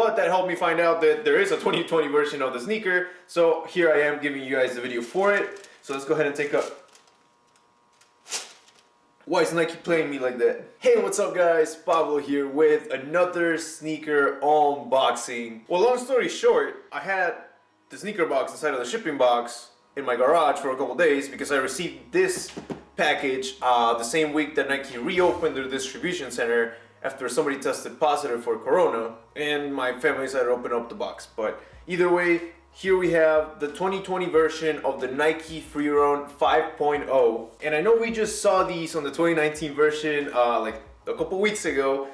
but that helped me find out that there is a 2020 version of the sneaker. So here I am giving you guys the video for it. So let's go ahead and take a... Why is Nike playing me like that? Hey, what's up guys? Pablo here with another sneaker unboxing. Well, long story short, I had the sneaker box inside of the shipping box in my garage for a couple days because I received this package the same week that Nike reopened their distribution center after somebody tested positive for Corona, and my family decided to open up the box. But either way, here we have the 2020 version of the Nike Freerun 5.0. And I know we just saw these on the 2019 version like a couple weeks ago,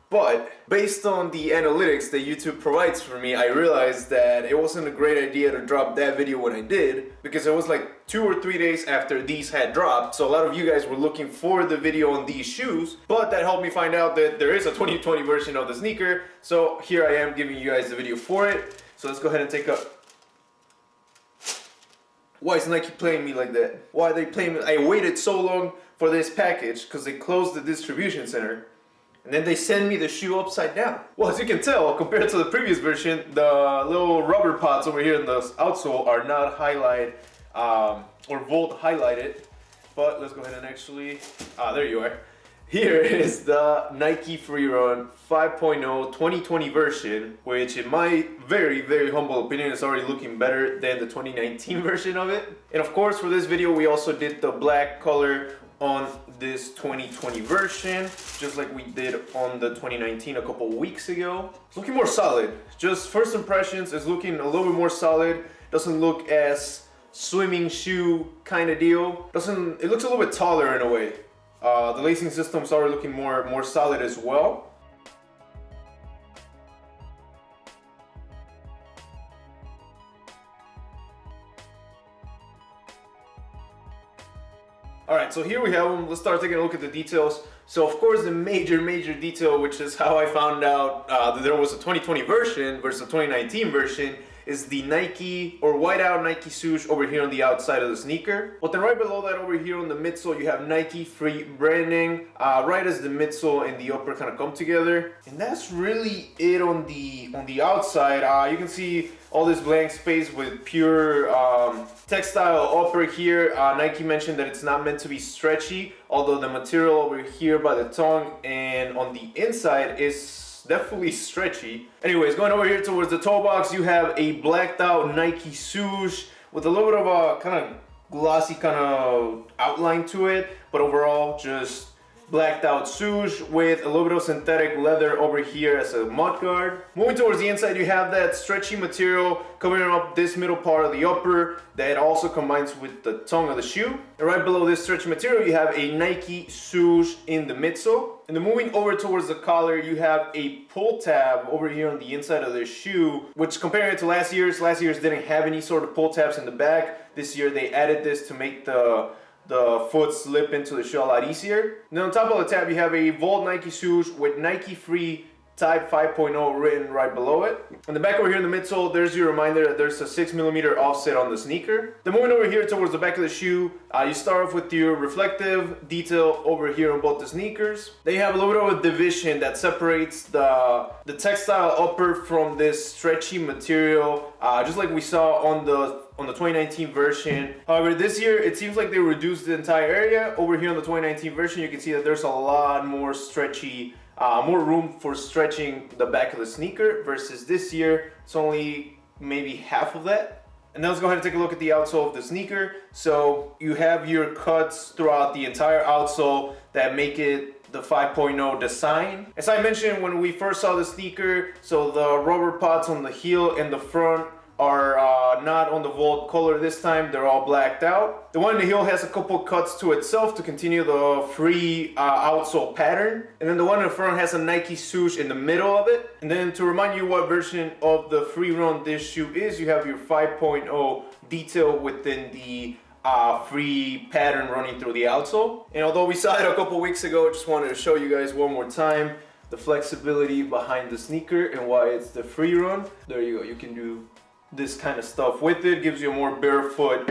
but based on the analytics that YouTube provides for me, I realized that it wasn't a great idea to drop that video when I did, because it was like 2 or 3 days after these had dropped. So a lot of you guys were looking for the video on these shoes, but that helped me find out that there is a 2020 version of the sneaker. So here I am giving you guys the video for it. So let's go ahead and take a... Why is Nike playing me like that? Why are they playing me? I waited so long for this package because they closed the distribution center. And then they send me the shoe upside down. Well, as you can tell, compared to the previous version, the little rubber pods over here in the outsole are not highlighted or volt highlighted. But let's go ahead and actually, there you are. Here is the Nike Freerun 5.0 2020 version, which in my very, very humble opinion is already looking better than the 2019 version of it. And of course, for this video, we also did the black color on this 2020 version, just like we did on the 2019 a couple weeks ago. It's looking more solid. Just first impressions is looking a little bit more solid. Doesn't look as swimming shoe kind of deal. It looks a little bit taller in a way. The lacing systems are looking more solid as well. Alright, so here we have them. Let's start taking a look at the details. So of course the major detail, which is how I found out that there was a 2020 version versus a 2019 version, is the Nike or whiteout Nike swoosh over here on the outside of the sneaker. But then right below that over here on the midsole, you have Nike free branding, right as the midsole and the upper kind of come together. And that's really it on the outside. You can see all this blank space with pure textile upper here. Nike mentioned that it's not meant to be stretchy, although the material over here by the tongue and on the inside is definitely stretchy. Anyways, going over here towards the toe box, you have a blacked out Nike swoosh with a little bit of a kind of glossy kind of outline to it, but overall just blacked out swoosh with a little bit of synthetic leather over here as a mud guard. Moving towards the inside, you have that stretchy material covering up this middle part of the upper that also combines with the tongue of the shoe. And right below this stretchy material, you have a Nike swoosh in the midsole. And then moving over towards the collar, you have a pull tab over here on the inside of the shoe, which comparing it to last year's didn't have any sort of pull tabs in the back. This year they added this to make the foot slip into the shoe a lot easier. And then on top of the tab, you have a Volt Nike swoosh with Nike Free Type 5.0 written right below it. On the back over here in the midsole, there's your reminder that there's a 6mm offset on the sneaker. Then moving over here towards the back of the shoe, you start off with your reflective detail over here on both the sneakers. Then you have a little bit of a division that separates the textile upper from this stretchy material, just like we saw on the 2019 version. However, this year it seems like they reduced the entire area. Over here on the 2019 version, you can see that there's a lot more stretchy, more room for stretching the back of the sneaker, versus this year it's only maybe half of that. And now let's go ahead and take a look at the outsole of the sneaker. So you have your cuts throughout the entire outsole that make it the 5.0 design. As I mentioned when we first saw the sneaker, so the rubber pods on the heel and the front are not on the Volt color this time. They're all blacked out. The one in the heel has a couple cuts to itself to continue the free outsole pattern. And then the one in the front has a Nike swoosh in the middle of it. And then to remind you what version of the Freerun this shoe is, you have your 5.0 detail within the free pattern running through the outsole. And although we saw it a couple weeks ago, I just wanted to show you guys one more time the flexibility behind the sneaker and why it's the Freerun. There you go. You can do this kind of stuff with it. Gives you a more barefoot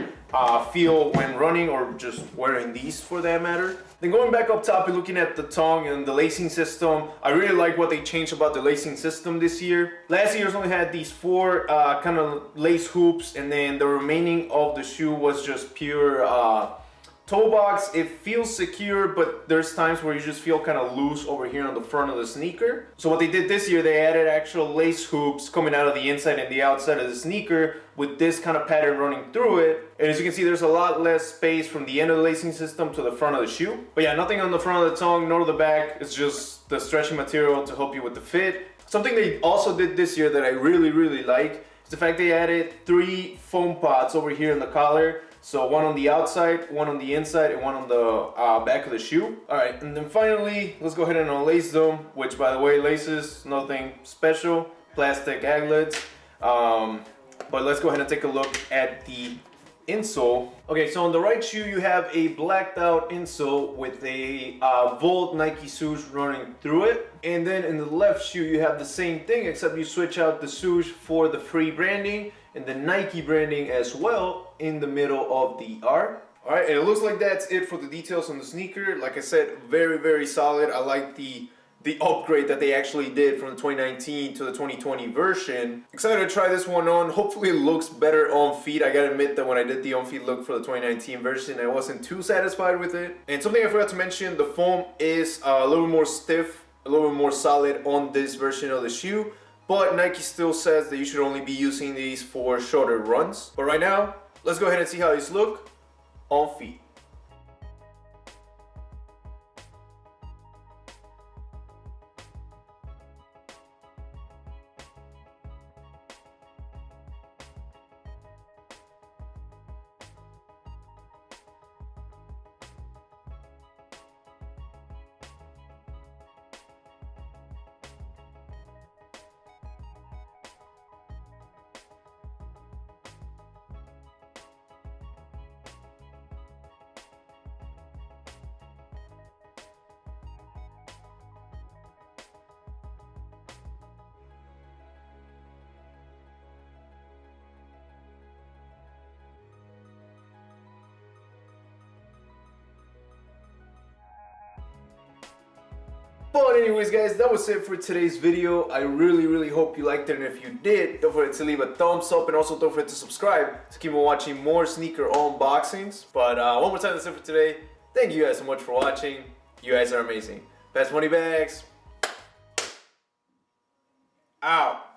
feel when running, or just wearing these for that matter. Then going back up top and looking at the tongue and the lacing system, I really like what they changed about the lacing system this year. Last year's only had these 4 kind of lace hoops, and then the remaining of the shoe was just pure toe box. It feels secure, but there's times where you just feel kind of loose over here on the front of the sneaker. So what they did this year, they added actual lace hoops coming out of the inside and the outside of the sneaker with this kind of pattern running through it. And as you can see, there's a lot less space from the end of the lacing system to the front of the shoe. But yeah, nothing on the front of the tongue nor the back. It's just the stretchy material to help you with the fit. Something they also did this year that I really like is the fact they added 3 foam pods over here in the collar. So one on the outside, one on the inside, and one on the back of the shoe. All right, and then finally, let's go ahead and unlace them, which by the way, laces, nothing special, plastic aglets. But let's go ahead and take a look at the insole. Okay, so on the right shoe, you have a blacked out insole with a Volt Nike swoosh running through it. And then in the left shoe, you have the same thing, except you switch out the swoosh for the free branding and the Nike branding as well in the middle of the R. All right, and it looks like that's it for the details on the sneaker. Like I said, very solid. I like the upgrade that they actually did from the 2019 to the 2020 version. Excited to try this one on. Hopefully it looks better on feet. I gotta admit that when I did the on feet look for the 2019 version, I wasn't too satisfied with it. And something I forgot to mention, the foam is a little more stiff, a little more solid on this version of the shoe. But Nike still says that you should only be using these for shorter runs. But right now, let's go ahead and see how these look on feet. But anyways guys, that was it for today's video. I really hope you liked it, and if you did, don't forget to leave a thumbs up, and also don't forget to subscribe to keep on watching more sneaker unboxings. But one more time, that's it for today. Thank you guys so much for watching. You guys are amazing. Best money bags. Out.